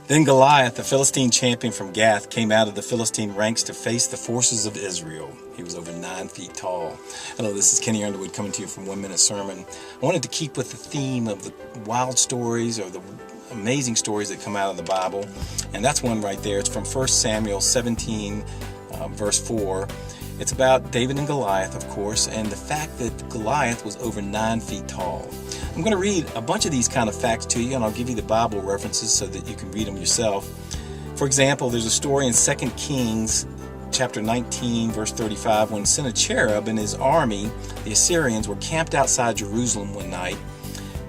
Then Goliath, the Philistine champion from Gath, came out of the Philistine ranks to face the forces of Israel. He was over 9 feet tall. Hello, this is Kenny Underwood coming to you from 1 Minute Sermon. I wanted to keep with the theme of the wild stories or the amazing stories that come out of the Bible. And that's one right there. It's from 1 Samuel 17, verse 4. It's about David and Goliath, of course, and the fact that Goliath was over 9 feet tall. I'm going to read a bunch of these kind of facts to you, and I'll give you the Bible references so that you can read them yourself. For example, there's a story in 2 Kings chapter 19, verse 35, when Sennacherib and his army, the Assyrians, were camped outside Jerusalem one night,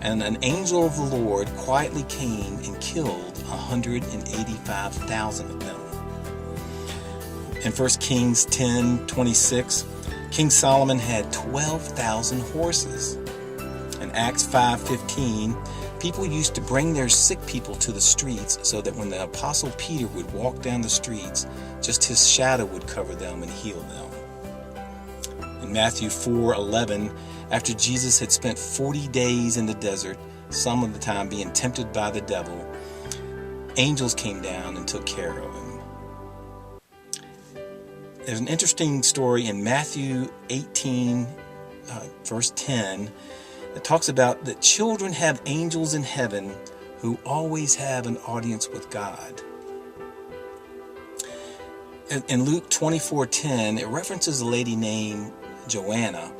and an angel of the Lord quietly came and killed 185,000 of them. In 1 Kings 10:26, King Solomon had 12,000 horses. In Acts 5:15, people used to bring their sick people to the streets so that when the Apostle Peter would walk down the streets, just his shadow would cover them and heal them. In Matthew 4:11, after Jesus had spent 40 days in the desert, some of the time being tempted by the devil, angels came down and took care of him. There's an interesting story in Matthew 18, verse 10, that talks about that children have angels in heaven who always have an audience with God. In Luke 24:10, it references a lady named Joanna,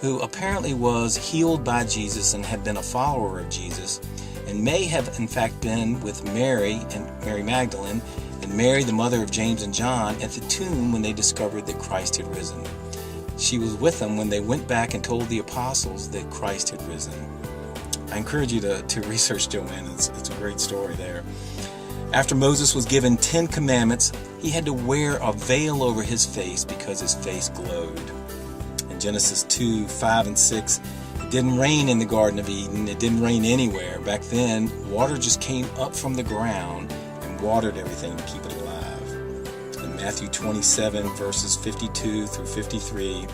who apparently was healed by Jesus and had been a follower of Jesus, and may have in fact been with Mary and Mary Magdalene and Mary, the mother of James and John, at the tomb when they discovered that Christ had risen. She was with them when they went back and told the apostles that Christ had risen. I encourage you to research Joanna. It's a great story there. After Moses was given 10 commandments, he had to wear a veil over his face because his face glowed. In Genesis 2:5 and 6, it didn't rain in the Garden of Eden. It didn't rain anywhere. Back then, water just came up from the ground and watered everything to keep it alive. In Matthew 27, verses 52 through 53,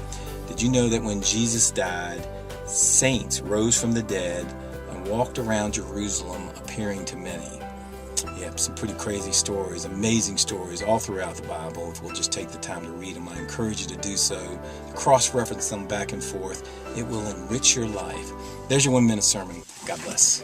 did you know that when Jesus died, saints rose from the dead and walked around Jerusalem appearing to many? Yeah, some pretty crazy stories, amazing stories all throughout the Bible. If we'll just take the time to read them, I encourage you to do so. Cross-reference them back and forth. It will enrich your life. There's your 1 Minute Sermon. God bless.